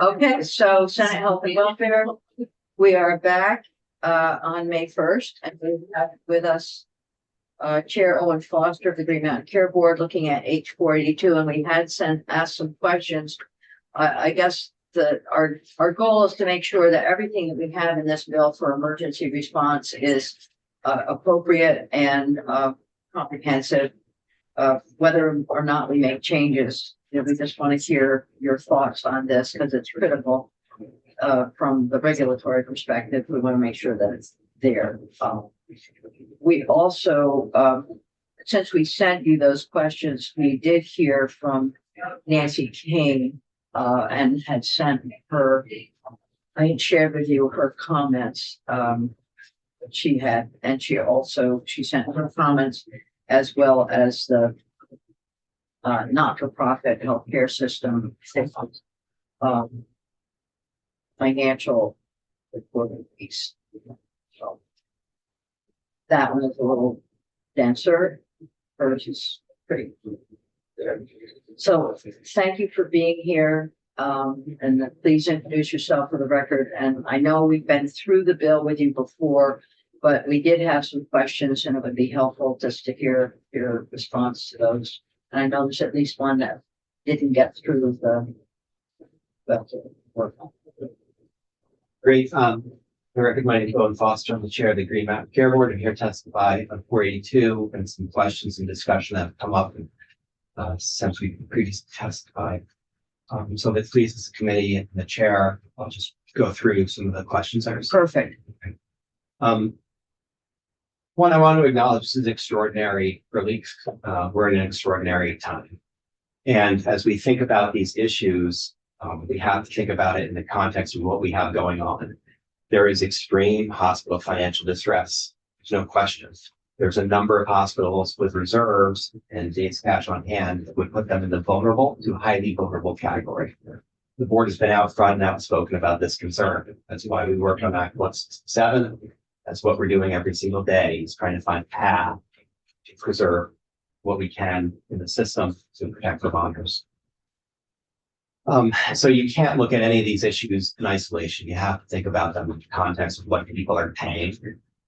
Okay, so Senate Health and Welfare, we are back on May 1st, and we have with us Chair Owen Foster of the Green Mountain Care Board looking at H482, and we had asked some questions. I guess our goal is to make sure that everything that we have in this bill for emergency response is appropriate and comprehensive, whether or not we make changes. We just want to hear your thoughts on this because it's critical from the regulatory perspective. We want to make sure that it's there. We also, since we sent you those questions, we did hear from Nancy King and had sent her, I had shared with you her comments that she had, and she sent her comments as well as the not-for-profit healthcare system financial reporting piece. So that one is a little denser. Hers is pretty good. So thank you for being here. And please introduce yourself for the record. And I know we've been through the bill with you before, but we did have some questions, and it would be helpful just to hear your response to those. And I know there's at least one that didn't get through the work. Great. I recognize Owen Foster. I'm the chair of the Green Mountain Care Board. I'm here to testify on 482 and some questions and discussion that have come up since we previously testified. So if it pleases the committee and the chair, I'll just go through some of the questions I received. Perfect. Okay. One, I want to acknowledge this is extraordinary relief. We're in an extraordinary time. And as we think about these issues, we have to think about it in the context of what we have going on. There is extreme hospital financial distress. There's no question. There's a number of hospitals with reserves and days cash on hand that would put them in the vulnerable to highly vulnerable category. The board has been out front and outspoken about this concern. That's why we worked on Act 167. That's what we're doing every single day, is trying to find a path to preserve what we can in the system to protect providers. So you can't look at any of these issues in isolation. You have to think about them in the context of what people are paying,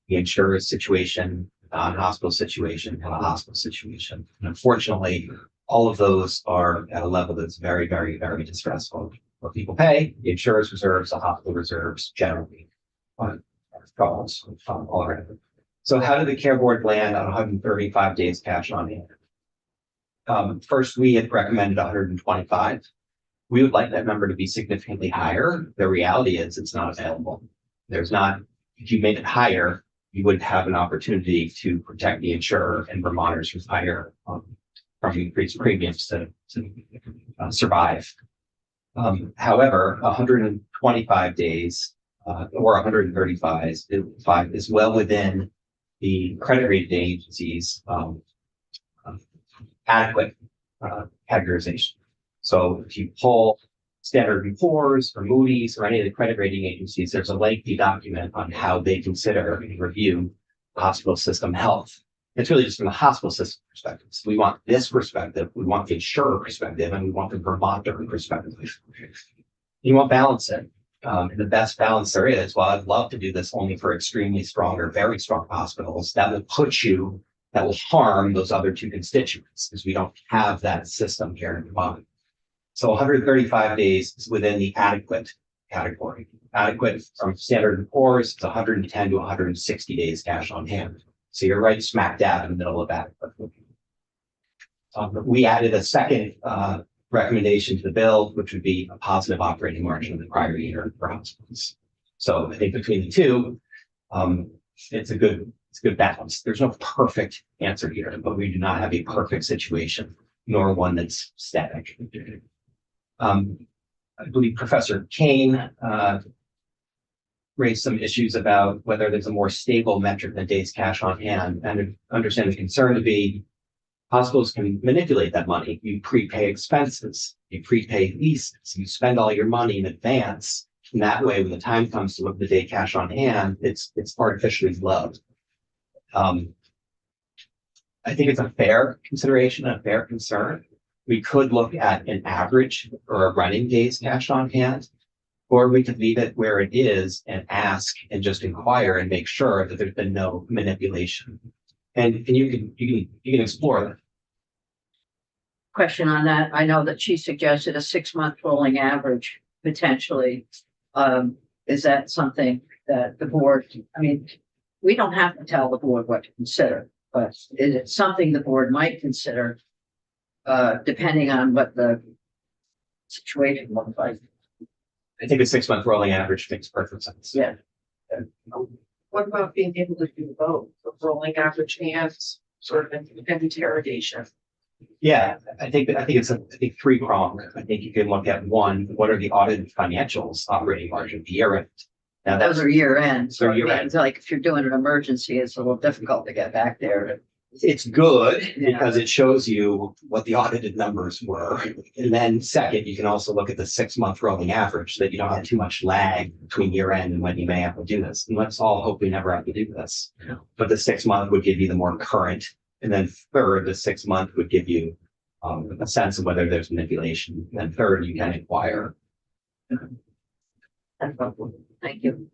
the insurance situation, the non-hospital situation, and the hospital situation. And unfortunately, all of those are at a level that's very, very, very distressful. What people pay, the insurance reserves, the hospital reserves generally problems all around. So how did the care board land on 135 days cash on hand? First, we had recommended 125. We would like that number to be significantly higher. The reality is it's not available. There's not, if you made it higher, you would have an opportunity to protect the insurer and Vermonters with higher from increased premiums to survive. However, 125 days or 135 is well within the credit rating agencies' adequate categorization. So if you pull Standard & Poor's or Moody's or any of the credit rating agencies, there's a lengthy document on how they consider and review hospital system health. It's really just from the hospital system perspective. So we want this perspective, we want the insurer perspective, and we want the Vermonter perspective. You want balance it. And the best balance there is, well, I'd love to do this only for extremely strong or very strong hospitals. That will harm those other two constituents because we don't have that system here in Vermont. So 135 days is within the adequate category. Adequate from Standard & Poor's is 110 to 160 days cash on hand. So you're right smack dab in the middle of adequate. We added a second recommendation to the bill, which would be a positive operating margin in the prior year for hospitals. So I think between the two, it's a good balance. There's no perfect answer here, but we do not have a perfect situation, nor one that's static. I believe Professor Kane raised some issues about whether there's a more stable metric than days cash on hand, and understand the concern to be hospitals can manipulate that money. You prepay expenses, you prepay leases, you spend all your money in advance. And that way, when the time comes to look at the day cash on hand, it's artificially low. I think it's a fair consideration, a fair concern. We could look at an average or a running days cash on hand, or we could leave it where it is and ask and just inquire and make sure that there's been no manipulation. And you can explore that. Question on that. I know that she suggested a 6-month rolling average potentially. Is that something that the board, I mean, we don't have to tell the board what to consider, but is it something the board might consider? Depending on what the situation looks like. I think a 6-month rolling average makes perfect sense. Yeah. What about being able to do both, the rolling average and sort of an interrogation? Yeah, I think it's three-pronged. I think you can look at one, what are the audited financials, operating margin, year end? Now Those are year end, so They're it year end. means like if you're doing an emergency, it's a little difficult to get back there. it's good Yeah. because it shows you what the audited numbers were. And then second, you can also look at the 6-month rolling average so that you don't have too much lag between year end and when you may have to do this. And let's all hope we never have to do this. But the 6-month would give you the more current. And then third, the 6-month would give you a sense of whether there's manipulation. And then third, you can inquire. Thank you.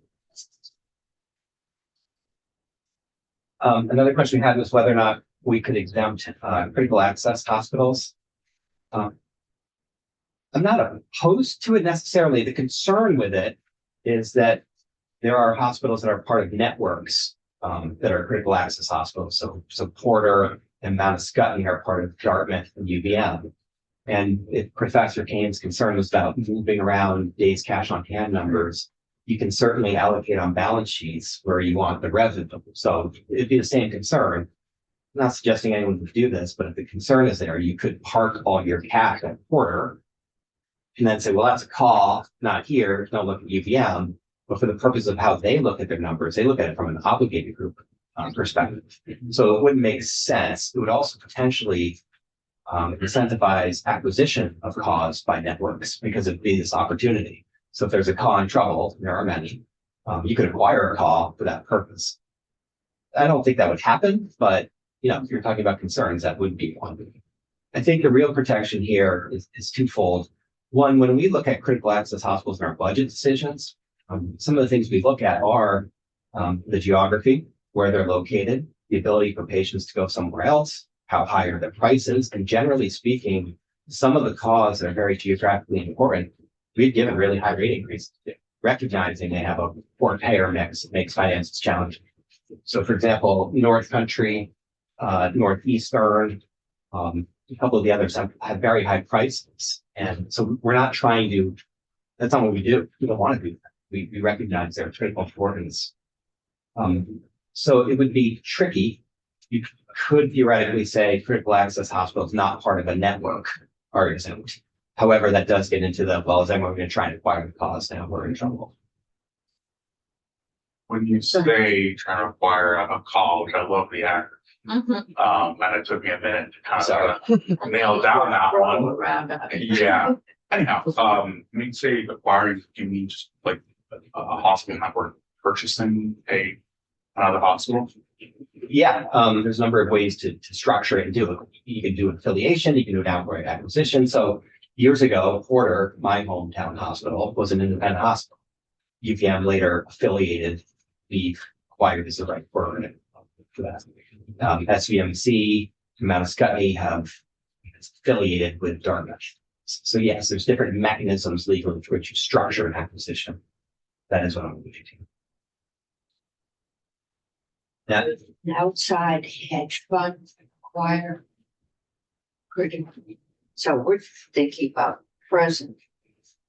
Another question we had was whether or not we could exempt critical access hospitals. I'm not opposed to it necessarily. The concern with it is that there are hospitals that are part of networks that are critical access hospitals. So Porter and Mount Scottney are part of Dartmouth and UVM. And if Professor Kane's concern was about moving around days cash on hand numbers, you can certainly allocate on balance sheets where you want the revenue. So it'd be the same concern. I'm not suggesting anyone would do this, but if the concern is there, you could park all your cash at Porter and then say, well, that's a call, not here. Don't look at UVM. But for the purpose of how they look at their numbers, they look at it from an obligated group perspective. So it wouldn't make sense. It would also potentially incentivize acquisition of cause by networks because it'd be this opportunity. So if there's a call in trouble, there are many, you could acquire a call for that purpose. I don't think that would happen, but if you're talking about concerns, that would be one. I think the real protection here is twofold. One, when we look at critical access hospitals in our budget decisions, some of the things we look at are the geography, where they're located, the ability for patients to go somewhere else, how high are their prices, and generally speaking, some of the costs that are very geographically important, we've given really high rate increases, recognizing they have a poor payer mix that makes finances challenging. So for example, North Country, Northeastern, a couple of the others have very high prices. And so we're not trying to, that's not what we do. We don't want to do that. We recognize their critical importance. So it would be tricky. You could theoretically say critical access hospitals not part of a network are exempt. However, that does get into the, well, is everyone going to try and acquire the cause now? We're in trouble. When you say trying to acquire a call, which I love the acronym, and it took me a minute to kind of nail down that Roll one. around. Yeah. Anyhow, when you say acquiring, do you mean just like a hospital network purchasing another hospital? Yeah, there's a number of ways to structure it and do it. You can do affiliation, you can do an outright acquisition. So years ago, Porter, my hometown hospital, was an independent hospital. UVM later affiliated, we acquired as the right word for that. SVMC and Mount Scottney have affiliated with Dartmouth. So yes, there's different mechanisms legally for which you structure an acquisition. That is what I'm alluding to. Now, An outside hedge fund acquire critical. So we're thinking about present,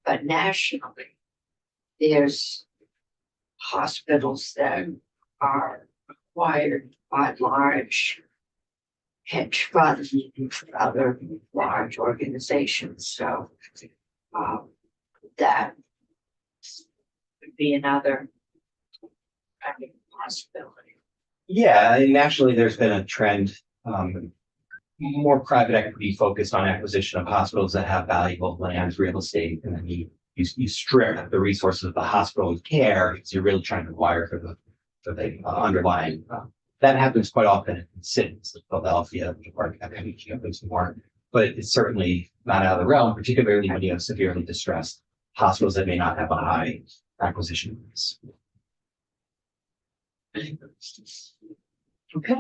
but nationally, there's hospitals that are acquired by large hedge funds and other large organizations. So that would be another possibility. yeah, and nationally, there's been a trend, more private equity focused on acquisition of hospitals that have valuable land, real estate, and then you strip the resources of the hospital care because you're really trying to acquire for the underlying. That happens quite often in cities, like Philadelphia, there's more but it's certainly not out of the realm, particularly when you have severely distressed hospitals that may not have a high acquisition rates. Okay.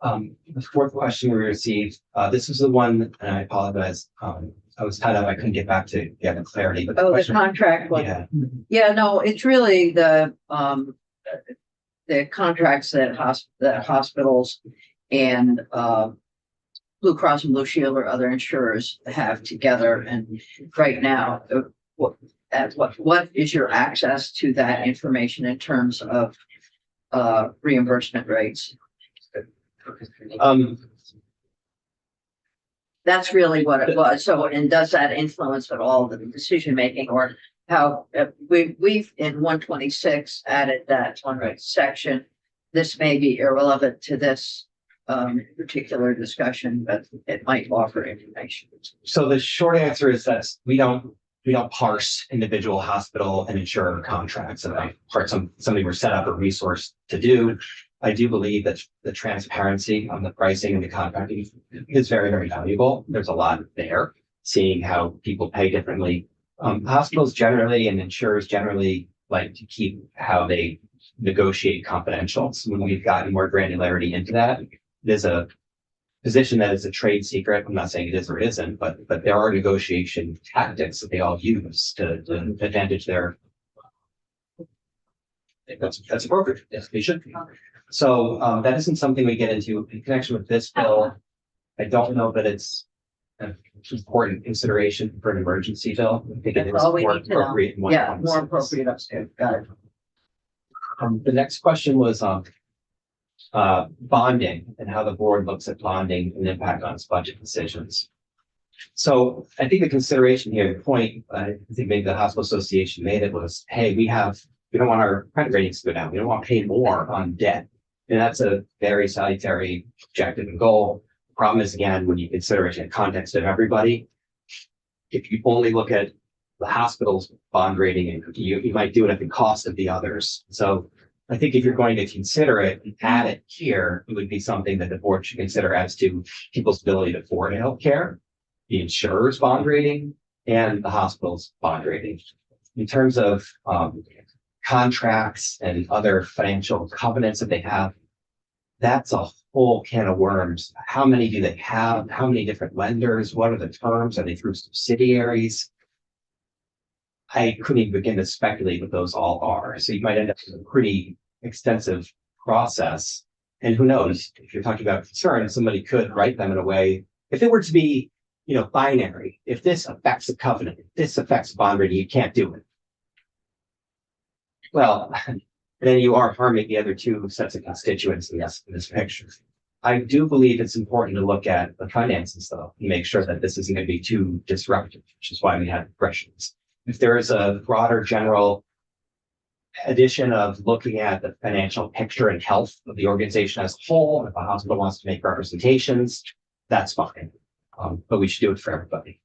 The fourth question we received, this was the one, and I apologize, I was tied up, I couldn't get back to get the clarity, but Oh, the question, contract one. yeah, Yeah, no, it's really the contracts that hospitals and, Blue Cross and Blue Shield or other insurers have together. And right now, what is your access to that information in terms of, reimbursement rates? That's really what it was. So, and does that influence at all the decision making, or how we've in 126 added that one section? This may be irrelevant to this particular discussion, but it might offer information. so the short answer is that we don't parse individual hospital and insurer contracts, and part something we're set up a resource to do. I do believe that the transparency on the pricing and the contracting is very, very valuable. There's a lot there, seeing how people pay differently. Hospitals generally and insurers generally like to keep how they negotiate confidential. So when we've gotten more granularity into that, there's a position that is a trade secret. I'm not saying it is or it isn't, but there are negotiation tactics that they all use to advantage their. I think that's appropriate. Yes, they should be. So that isn't something we get into in connection with this bill. I don't know that it's an important consideration for an emergency bill. I think it That's is all we more need to know. appropriate. in Yeah, more 126. appropriate upstairs. Got it. The next question was bonding and how the board looks at bonding and impact on its budget decisions. So I think the consideration here, the point, I think maybe the hospital association made it was, hey, we don't want our credit ratings to go down. We don't want to pay more on debt. And that's a very salutary objective and goal. The problem is, again, when you consider it in the context of everybody, if you only look at the hospital's bond rating, and you might do it at the cost of the others. So I think if you're going to consider it and add it here, it would be something that the board should consider as to people's ability to afford healthcare, the insurer's bond rating, and the hospital's bond rating. In terms of contracts and other financial covenants that they have, that's a whole can of worms. How many do they have? How many different lenders? What are the terms? Are they through subsidiaries? I couldn't even begin to speculate what those all are. So you might end up with a pretty extensive process. And who knows, if you're talking about concern, somebody could write them in a way, if it were to be, binary, if this affects the covenant, if this affects bond rating, you can't do it. Well, then you are harming the other two sets of constituents in this picture. I do believe it's important to look at the finances though, and make sure that this isn't going to be too disruptive, which is why we had questions. If there is a broader general addition of looking at the financial picture and health of the organization as a whole, if a hospital wants to make representations, that's fine. But we should do it for everybody.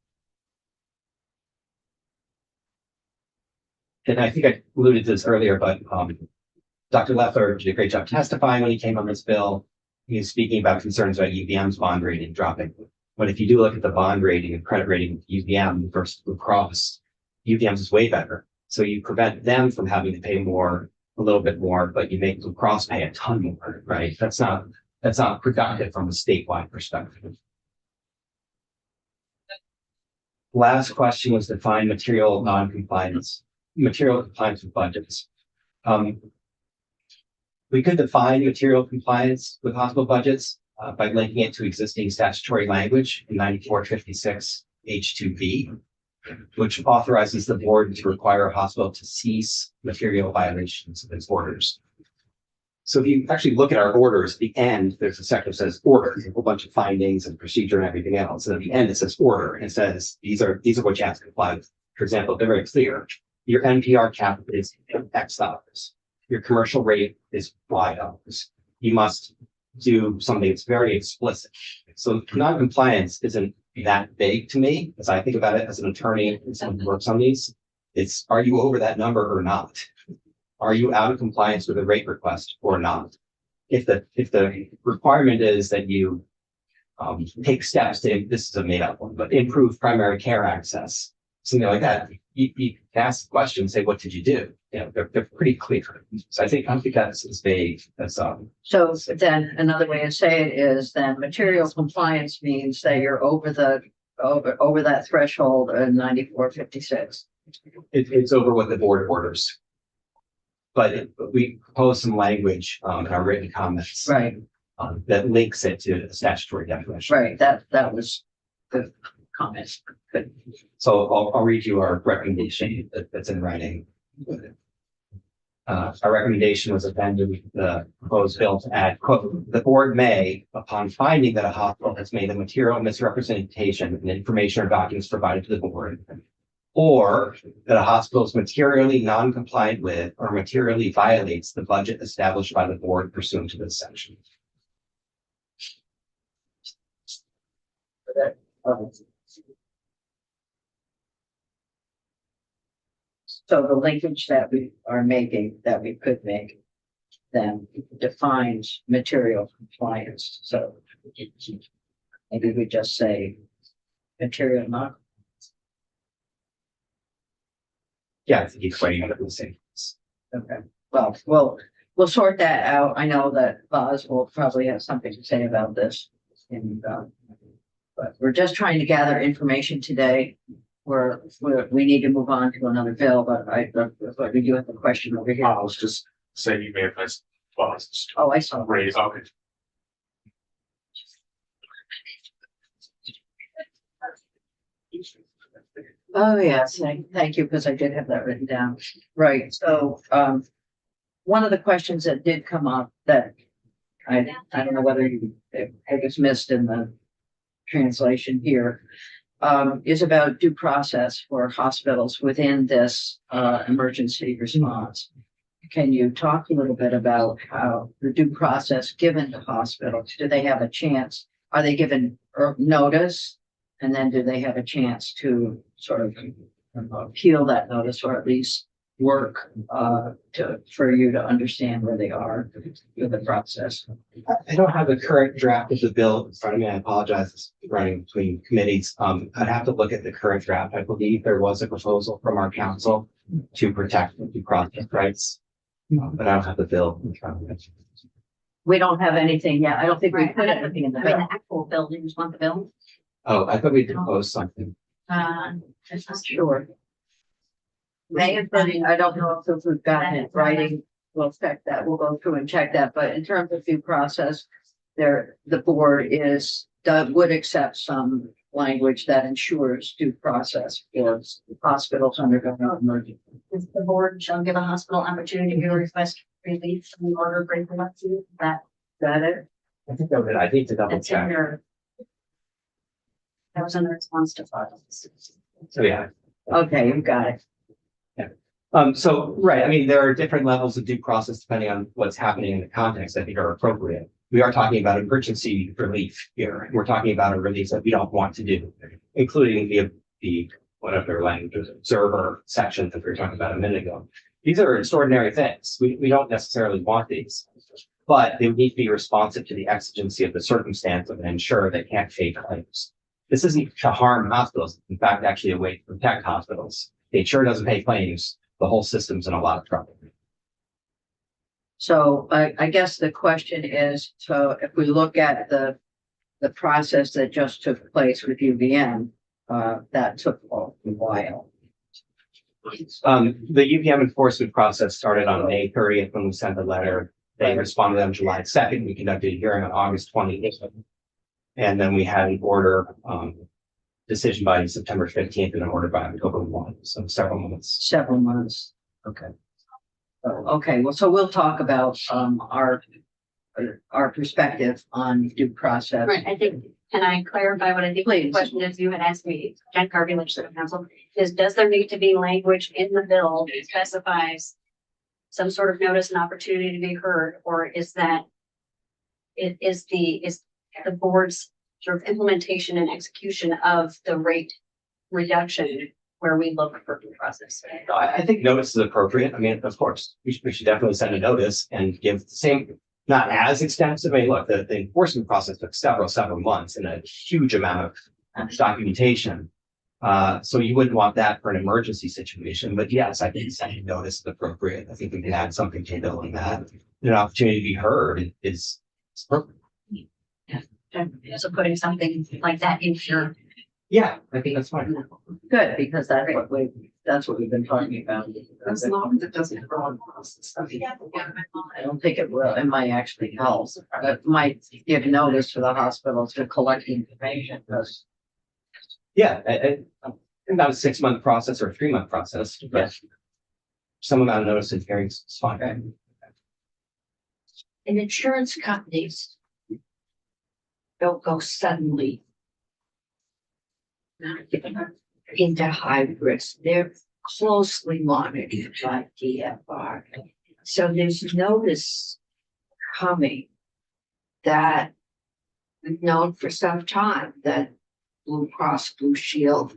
And I think I alluded to this earlier, but Dr. Leffler did a great job testifying when he came on this bill. He was speaking about concerns about UVM's bond rating dropping. But if you do look at the bond rating and credit rating of UVM versus Blue Cross, UVM's is way better. So you prevent them from having to pay more, a little bit more, but you make Blue Cross pay a ton more, right? That's not productive from a statewide perspective. Last question was define material compliance with budgets. We could define material compliance with hospital budgets by linking it to existing statutory language in 9456 H2B, which authorizes the board to require a hospital to cease material violations of its orders. So if you actually look at our orders, at the end, there's a section that says order, a whole bunch of findings and procedure and everything else. And at the end, it says order, and it says these are what you have to comply with. For example, they're very clear. Your NPR cap is X dollars. Your commercial rate is Y dollars. You must do something that's very explicit. So non-compliance isn't that big to me, as I think about it as an attorney and someone who works on these. It's, are you over that number or not? Are you out of compliance with a rate request or not? If the requirement is that you take steps to, this is a made up one, but improve primary care access, something like that. You can ask the question, say, what did you do? You know, they're pretty clear. So I think that's as vague as, So then another way to say it is then material compliance means that you're over that threshold of 9456. it's over what the board orders. But we propose some language, in our written comments. Right, That links it to the statutory definition. right. That was the comment. Good. So I'll read you our recommendation that's in writing. Our recommendation was amended the proposed bill to add, quote, the board may, upon finding that a hospital has made a material misrepresentation in information or documents provided to the board, or that a hospital is materially non-compliant with or materially violates the budget established by the board pursuant to this section. So the linkage that we are making, that we could make, then defines material compliance. So maybe we just say material non. Yeah, I think he's waiting on it the same. Okay, well, we'll sort that out. I know that Boz will probably have something to say about this. And, but we're just trying to gather information today. We need to move on to another bill, but but we do have a question over here. I was just saying you may have missed, well, it's just Oh, I saw. raise, okay. Oh, yes, thank you, because I did have that written down. Right, so, one of the questions that did come up that I don't know whether it was missed in the translation here, is about due process for hospitals within this, emergency response. Can you talk a little bit about how the due process given to hospitals? Do they have a chance? Are they given notice? And then do they have a chance to sort of appeal that notice, or at least work for you to understand where they are with the process? I don't have the current draft of the bill in front of me. I apologize. It's running between committees. I'd have to look at the current draft. I believe there was a proposal from our council to protect due process rights. But I don't have the bill in front of me. We don't have anything yet. I don't think we Right. put anything in the I mean, bill. the actual bill, you just want the bill? Oh, I thought we proposed something. That's not Sure. May have been, I don't know if we've gotten it writing. We'll check that. We'll go through and check that. But in terms of due process, the board would accept some language that ensures due process for hospitals undergoing emergency. The board shall give a hospital opportunity to request relief from the order of bankruptcy. That, That it? I think that was it. I need to double that's in check. your. That was in the response to files. So, yeah. Okay, you got it. So, right, I mean, there are different levels of due process depending on what's happening in the context I think are appropriate. We are talking about emergency relief here. We're talking about a release that we don't want to do, including the whatever language observer section that we were talking about a minute ago. These are extraordinary things. We don't necessarily want these, but they need to be responsive to the exigency of the circumstance and ensure they can't fake claims. This isn't to harm hospitals. In fact, actually a way to protect hospitals. The insurer doesn't pay claims. The whole system's in a lot of trouble. So I guess the question is, so if we look at the process that just took place with UVM, that took a while. The UVM enforcement process started on May 30th when we sent the letter. They responded on July 2nd. We conducted a hearing on August 28th. And then we had an order, decision by September 15th and an order by October 1. So several months. Several months. Okay. Okay, well, so we'll talk about our perspective on due process. Right, I think, can I clarify what I think the Please. question is you had asked me, Jen Carvey, legislative counsel, is does there need to be language in the bill that specifies some sort of notice and opportunity to be heard, or is that is the board's sort of implementation and execution of the rate reduction where we look for due process? I think notice is appropriate. I mean, of course, we should definitely send a notice and give the same. not as extensive. I mean, look, the enforcement process took several months and a huge amount of documentation. So you wouldn't want that for an emergency situation, but yes, I think sending notice is appropriate. I think we can add something to bill on that. An opportunity to be heard is appropriate. So putting something like that in your, Yeah, I think that's fine. Good, because that's what we've been talking about. As long as it doesn't go on process. I don't think it will, it might actually help, it might give notice to the hospitals to collect the information, because Yeah, about a 6-month process or a 3-month process, but some amount of notice and hearings is fine. And insurance companies don't go suddenly into high risk. They're closely monitored by DFR. So there's notice coming that we've known for some time that Blue Cross Blue Shield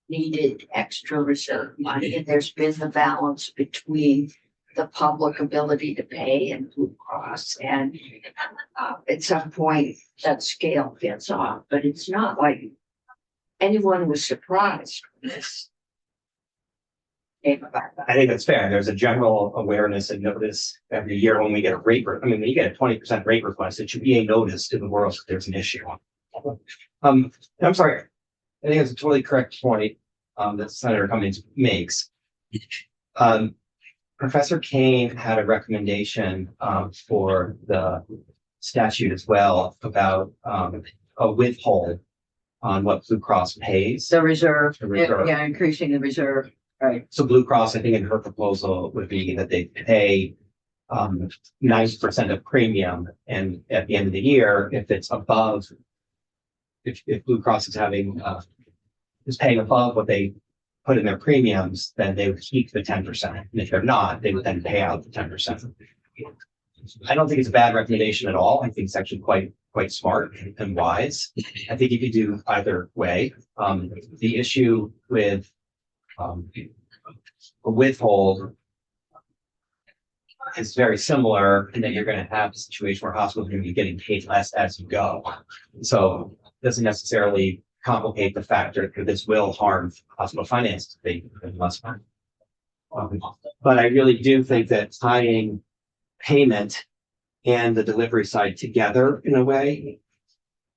needed extra reserve money, and there's been the balance between the public ability to pay and Blue Cross, and at some point that scale gets off, but it's not like anyone was surprised when this came about. I think that's fair. There's a general awareness and notice every year when we get a rate. I mean, when you get a 20% rate request, it should be a notice to the world that there's an issue. I'm sorry. I think it's a totally correct point that Senator Cummings makes. Professor Kane had a recommendation for the statute as well about a withhold on what Blue Cross pays. the reserve, The reserve. yeah, increasing the reserve, right? So Blue Cross, I think in her proposal would be that they pay 90% of premium, and at the end of the year, if it's above, if Blue Cross is having is paying above what they put in their premiums, then they would keep the 10%. And if they're not, they would then pay out the 10%. I don't think it's a bad recommendation at all. I think it's actually quite smart and wise. I think you could do either way. The issue with a withhold is very similar in that you're going to have a situation where hospitals are going to be getting paid less as you go. So it doesn't necessarily complicate the factor that this will harm hospital finances. They must. But I really do think that tying payment and the delivery side together in a way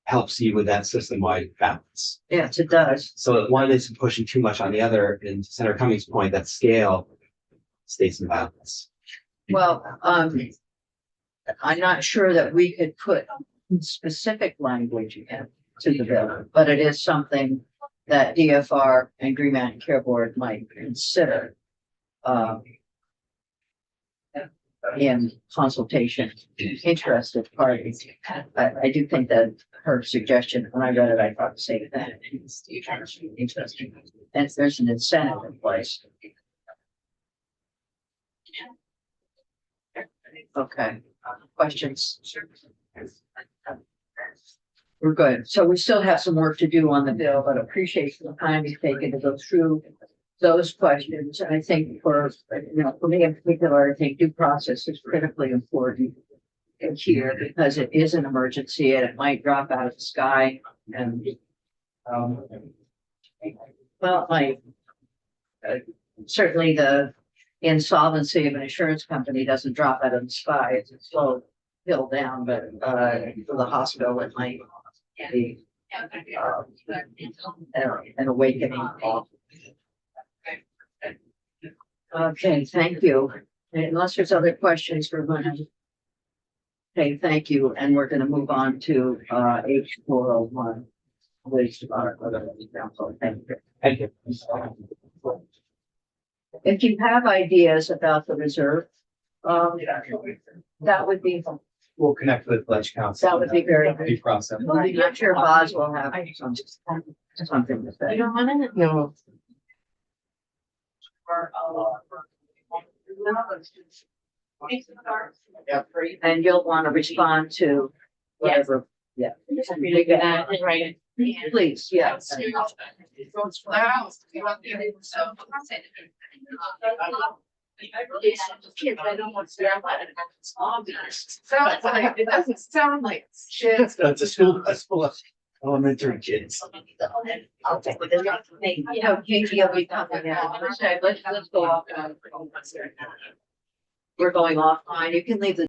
helps you with that system-wide balance. Yes, it does. So that one isn't pushing too much on the other, and Senator Cummings' point, that scale stays in balance. Well, I'm not sure that we could put specific language in to the bill, but it is something that DFR and Green Mountain Care Board might consider in consultation, interested parties. I do think that her suggestion, when I read it, I thought the same thing. Interesting. And there's an incentive in place. Okay, questions? We're good. So we still have some work to do on the bill, but appreciate the time you've taken to go through those questions. And I think for me in particular, I think due process is critically important here because it is an emergency and it might drop out of the sky. And well, it might. Certainly the insolvency of an insurance company doesn't drop out of the sky. It's a slow hill down, but for the hospital, it might be an awakening. Okay, thank you. Unless there's other questions, we're going to. Okay, thank you. And we're going to move on to H401. Which council. Thank you. Thank you. If you have ideas about the reserve, that would be, We'll connect with Ledge Council. that would be very good. Due process. I'm sure Boz will have something to say. don't want to? No. And you'll want to respond to whatever. Yeah. Right. Please, yes. Kids, I don't want to say it's obvious. Sounds like, it doesn't sound like shit. It's a school of elementary kids. I'll take with it. Maybe. You know, Katie, will be coming out. Let's go off. We're going offline. You can leave the